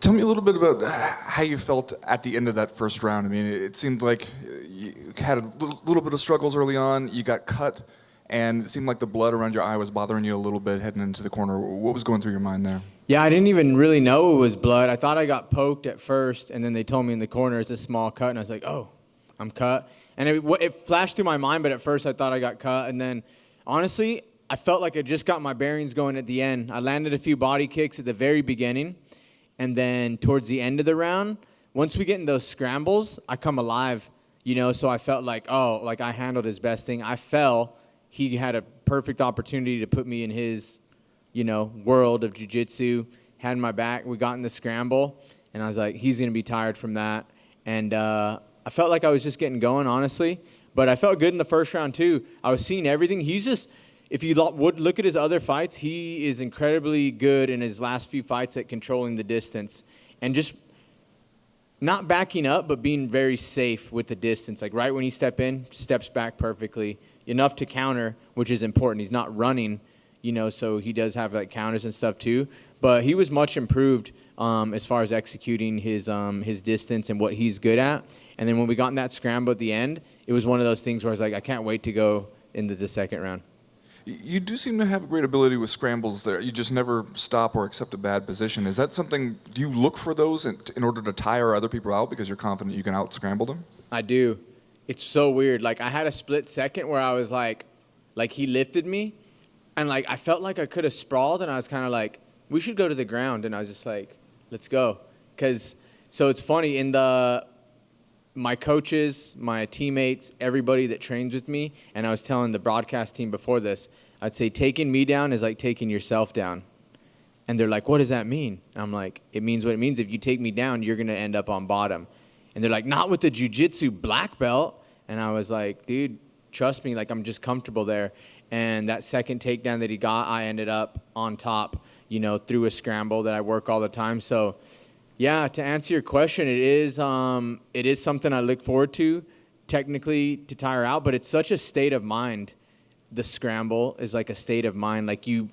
Tell me a little bit about how you felt at the end of that first round. I mean, it seemed like you had a little bit of struggles early on. You got cut, and it seemed like the blood around your eye was bothering you a little bit heading into the corner. What was going through your mind there? Yeah, I didn't even really know it was blood. I thought I got poked at first, and then they told me in the corner it's a small cut, and I was like, oh, I'm cut. And it flashed through my mind, but at first I thought I got cut. And then, honestly, I felt like I just got my bearings going at the end. I landed a few body kicks at the very beginning, and then towards the end of the round, once we get in those scrambles, I come alive, so I felt like, oh, like I handled his best thing. I fell. He had a perfect opportunity to put me in his world of jiu-jitsu, had my back. We got in the scramble, and I was like, he's going to be tired from that. And I felt like I was just getting going, honestly. But I felt good in the first round, too. I was seeing everything. He's just, if you would look at his other fights, he is incredibly good in his last few fights at controlling the distance and just not backing up, but being very safe with the distance. Like right when he steps back perfectly, enough to counter, which is important. He's not running, so he does have like counters and stuff too. But he was much improved as far as executing his distance and what he's good at. And then when we got in that scramble at the end, it was one of those things where I was like, I can't wait to go into the second round. You do seem to have a great ability with scrambles there. You just never stop or accept a bad position. Is that something, do you look for those in order to tire other people out because you're confident you can out-scramble them? I do. It's so weird. Like, I had a split second where I was like he lifted me, and like I felt like I could have sprawled, and I was kind of like, we should go to the ground. And I was just like, let's go. So it's funny, my coaches, my teammates, everybody that trains with me, and I was telling the broadcast team before this, I'd say taking me down is like taking yourself down. And they're like, what does that mean? And I'm like, it means what it means. If you take me down, you're going to end up on bottom. And they're like, not with the jiu-jitsu black belt. And I was like, dude, trust me, like I'm just comfortable there. And that second takedown that he got, I ended up on top, through a scramble that I work all the time. So yeah, to answer your question, it is something I look forward to, technically, to tire out, but it's such a state of mind. The scramble is like a state of mind. Like you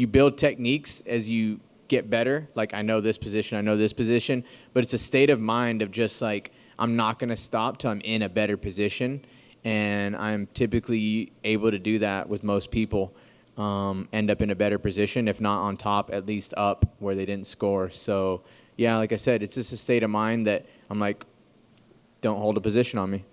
build techniques as you get better. Like I know this position, but it's a state of mind of just like, I'm not going to stop till I'm in a better position. And I'm typically able to do that with most people, end up in a better position, if not on top, at least up where they didn't score. So yeah, like I said, it's just a state of mind that I'm like, don't hold a position on me.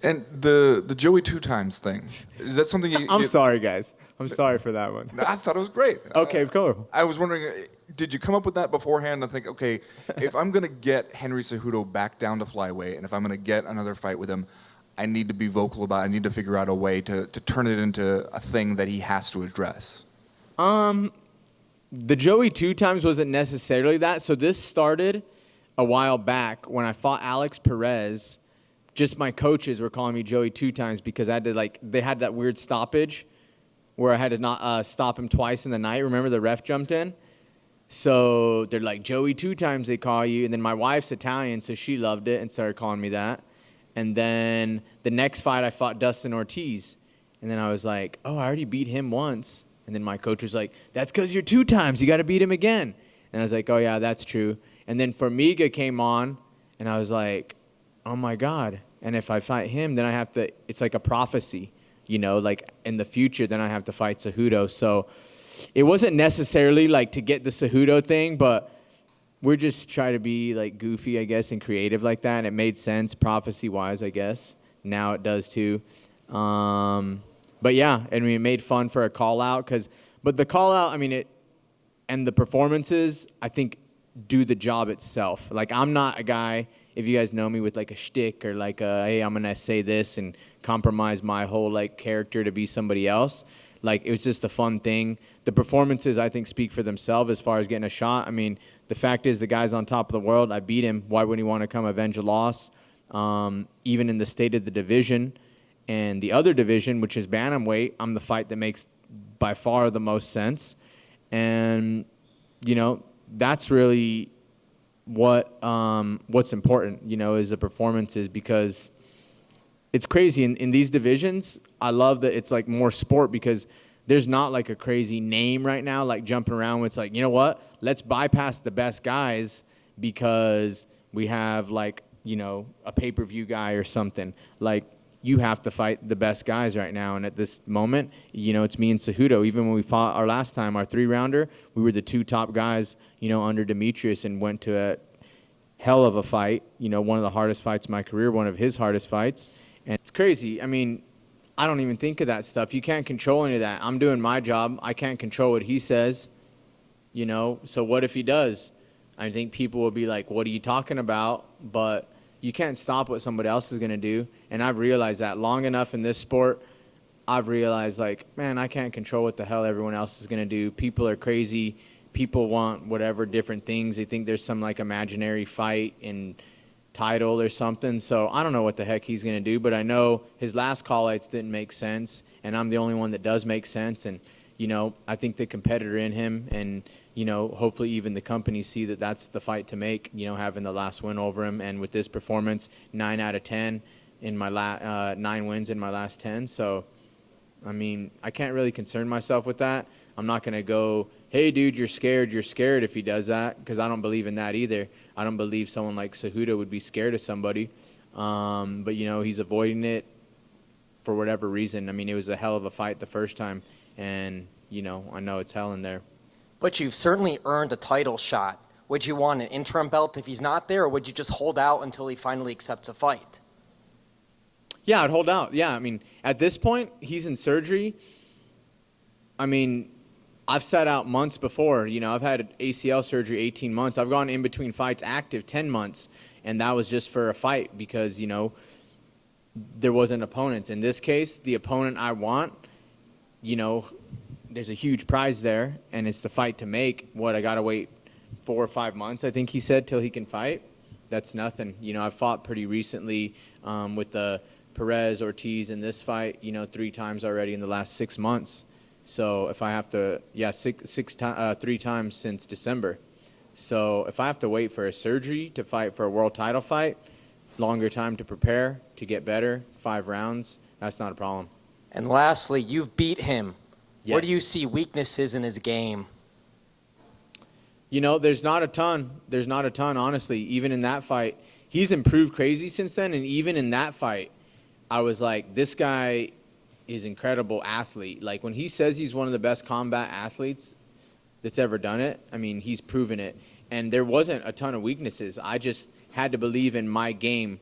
And the Joey 2 times thing, is that something you... I'm sorry, guys. I'm sorry for that one. I thought it was great. Okay, cool. I was wondering, did you come up with that beforehand and think, okay, if I'm going to get Henry Cejudo back down to flyweight, and if I'm going to get another fight with him, I need to be vocal about it. I need to figure out a way to turn it into a thing that he has to address? The Joey 2 times wasn't necessarily that. So this started a while back when I fought Alex Perez. Just my coaches were calling me Joey 2 times because I had to they had that weird stoppage where I had to not stop him twice in the night. Remember the ref jumped in? So they're like, Joey 2 times they call you. And then my wife's Italian, so she loved it and started calling me that. And then the next fight I fought Dustin Ortiz. And then I was like, oh, I already beat him once. And then my coach was like, that's because you're 2 times. You got to beat him again. And I was like, oh, yeah, that's true. And then Formiga came on, and I was like, oh, my God. And if I fight him, then I have to – it's like a prophecy, like in the future, then I have to fight Cejudo. So it wasn't necessarily like to get the Cejudo thing, but we're just trying to be like goofy, I guess, and creative like that. And it made sense prophecy-wise, I guess. Now it does too. But yeah, I mean, it made fun for a call-out. But the call-out, I mean, and the performances, I think, do the job itself. Like, I'm not a guy, if you guys know me, with like a shtick or like hey, I'm going to say this and compromise my whole like character to be somebody else. Like, it was just a fun thing. The performances, I think, speak for themselves as far as getting a shot. I mean, the fact is the guy's on top of the world. I beat him. Why wouldn't he want to come avenge a loss? Even in the state of the division. And the other division, which is bantamweight, I'm the fight that makes by far the most sense. And, that's really what's important, is the performances, because it's crazy. In these divisions, I love that it's like more sport because there's not like a crazy name right now, like jumping around where it's like, you know what? Let's bypass the best guys because we have like, you know, a pay-per-view guy or something. Like, you have to fight the best guys right now. And at this moment, you know, it's me and Cejudo. Even when we fought our last time, our 3-rounder, we were the 2 top guys, you know, under Demetrius, and went to a hell of a fight. You know, one of the hardest fights of my career, one of his hardest fights. And it's crazy. I mean, I don't even think of that stuff. You can't control any of that. I'm doing my job. I can't control what he says, you know. So what if he does? I think people will be like, what are you talking about? But you can't stop what somebody else is going to do. And I've realized that long enough in this sport. I've realized, like, man, I can't control what the hell everyone else is going to do. People are crazy. People want whatever different things. They think there's some, like, imaginary fight and title or something. So I don't know what the heck he's going to do. But I know his last call-outs didn't make sense. And I'm the only one that does make sense. And, you know, I think the competitor in him and, you know, hopefully even the company see that that's the fight to make, you know, having the last win over him. And with this performance, 9 out of 10 in my 9 wins in my last 10. So, I mean, I can't really concern myself with that. I'm not going to go, hey, dude, you're scared if he does that, because I don't believe in that either. I don't believe someone like Cejudo would be scared of somebody. But, you know, he's avoiding it for whatever reason. I mean, it was a hell of a fight the first time. And, you know, I know it's hell in there. But you've certainly earned a title shot. Would you want an interim belt if he's not there, or would you just hold out until he finally accepts a fight? Yeah, I'd hold out. Yeah, I mean, at this point, he's in surgery. I mean, I've sat out months before. You know, I've had ACL surgery 18 months. I've gone in between fights active 10 months, and that was just for a fight because, you know, there wasn't opponents. In this case, the opponent I want, you know, there's a huge prize there, and it's the fight to make. What, I got to wait 4 or 5 months, I think he said, till he can fight? That's nothing. You know, I've fought pretty recently with the Perez, Ortiz in this fight, you know, 3 times already in the last 6 months. So if I have to, 3 times since December. So if I have to wait for a surgery to fight for a world title fight, longer time to prepare, to get better, 5 rounds, that's not a problem. And lastly, you've beat him. Yes. Where do you see weaknesses in his game? You know, there's not a ton. There's not a ton, honestly. Even in that fight, he's improved crazy since then. And even in that fight, I was like, this guy is incredible athlete. Like, when he says he's one of the best combat athletes that's ever done it, I mean, he's proven it. And there wasn't a ton of weaknesses. I just had to believe in my game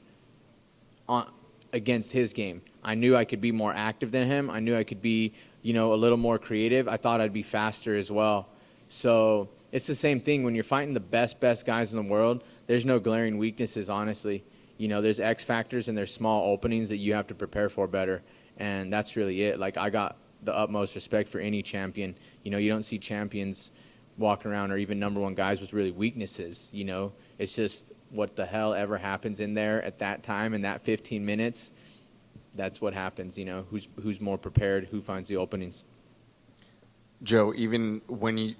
against his game. I knew I could be more active than him. I knew I could be, you know, a little more creative. I thought I'd be faster as well. So it's the same thing. When you're fighting the best guys in the world, there's no glaring weaknesses, honestly. You know, there's X factors and there's small openings that you have to prepare for better. And that's really it. Like, I got the utmost respect for any champion. You know, you don't see champions walking around, or even number 1 guys with really weaknesses, you know. It's just what the hell ever happens in there at that time, in that 15 minutes. That's what happens, you know, who's more prepared, who finds the openings. Joe, even when the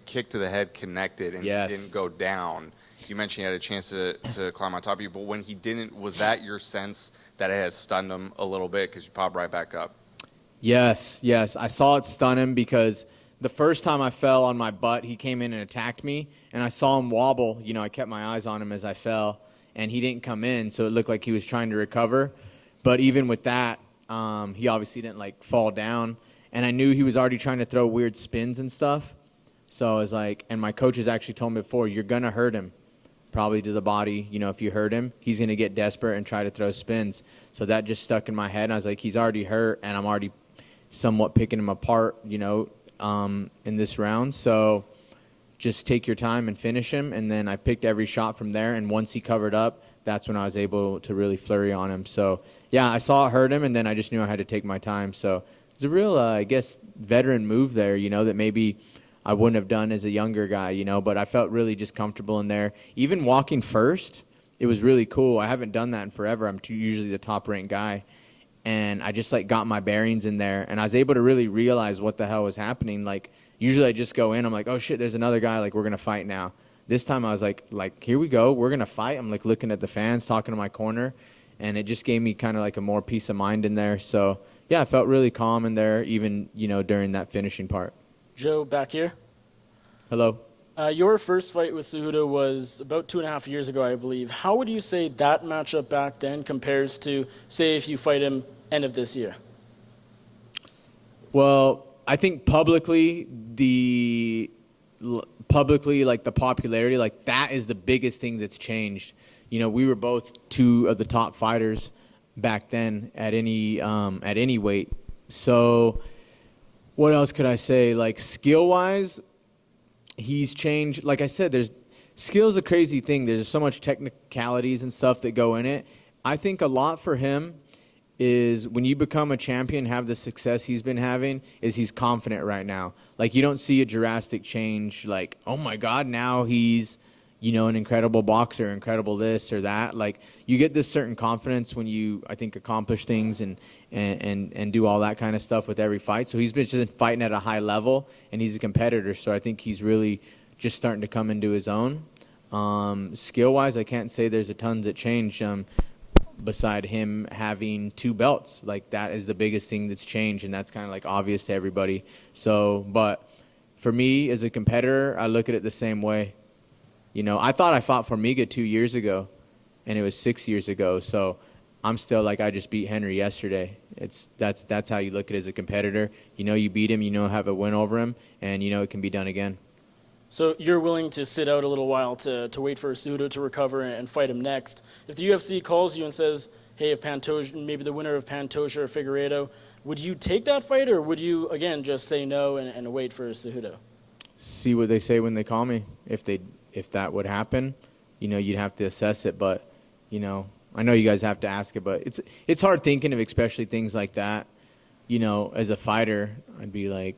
kick to the head connected and Yes. he didn't go down, you mentioned he had a chance to climb on top of you, but when he didn't, was that your sense that it has stunned him a little bit because you popped right back up? Yes. I saw it stun him because the first time I fell on my butt, he came in and attacked me, and I saw him wobble. You know, I kept my eyes on him as I fell, and he didn't come in, so it looked like he was trying to recover. But even with that, he obviously didn't, like, fall down, and I knew he was already trying to throw weird spins and stuff. So I was like, and my coaches actually told me before, you're going to hurt him, probably to the body. You know, if you hurt him, he's going to get desperate and try to throw spins. So that just stuck in my head, and I was like, he's already hurt, and I'm already somewhat picking him apart, you know, in this round. So just take your time and finish him. And then I picked every shot from there. And once he covered up, that's when I was able to really flurry on him. So, yeah, I saw it hurt him, and then I just knew I had to take my time. So it's a real, I guess, veteran move there, you know, that maybe I wouldn't have done as a younger guy, you know. But I felt really just comfortable in there. Even walking first, it was really cool. I haven't done that in forever. I'm usually the top-ranked guy. And I just, like, got my bearings in there. And I was able to really realize what the hell was happening. Like, usually I just go in. I'm like, oh, shit, there's another guy. Like, we're going to fight now. This time I was like, here we go. We're going to fight. I'm, like, looking at the fans, talking to my corner. And it just gave me kind of, like, a more peace of mind in there. So, yeah, I felt really calm in there, even, during that finishing part. Joe, back here. Hello. Your first fight with Cejudo was about 2.5 years ago, I believe. How would you say that matchup back then compares to, say, if you fight him end of this year? Well, I think publicly, the popularity, like that is the biggest thing that's changed. We were both two of the top fighters back then at any weight. So what else could I say? Like skill wise, he's changed. Like I said, skill's a crazy thing. There's so much technicalities and stuff that go in it. I think a lot for him is when you become a champion, have the success he's been having, is he's confident right now. Like you don't see a drastic change like, oh my God, now he's, an incredible boxer, incredible this or that. Like you get this certain confidence when you, I think, accomplish things and do all that kind of stuff with every fight. So he's been just fighting at a high level and he's a competitor. So I think he's really just starting to come into his own. Skill wise, I can't say there's a ton that changed. Beside him having 2 belts, like that is the biggest thing that's changed, and that's kind of like obvious to everybody. So, but for me as a competitor, I look at it the same way. I thought I fought Formiga 2 years ago, and it was 6 years ago. So I'm still like I just beat Henry yesterday. That's how you look at it as a competitor. You beat him, have a win over him, and it can be done again. So you're willing to sit out a little while to wait for Cejudo to recover and fight him next. If the UFC calls you and says, hey, if Pantoja, maybe the winner of Pantoja or Figueiredo, would you take that fight, or would you, again, just say no and wait for Cejudo? See what they say when they call me. If that would happen, you'd have to assess it. But, I know you guys have to ask it, but it's hard thinking of especially things like that. As a fighter, I'd be like,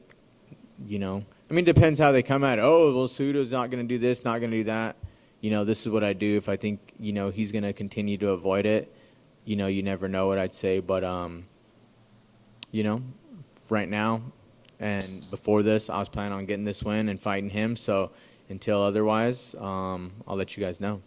it depends how they come at it. Oh, well, Cejudo's not going to do this, not going to do that. This is what I do. If I think, he's going to continue to avoid it, you never know what I'd say. But, right now and before this, I was planning on getting this win and fighting him. So until otherwise, I'll let you guys know.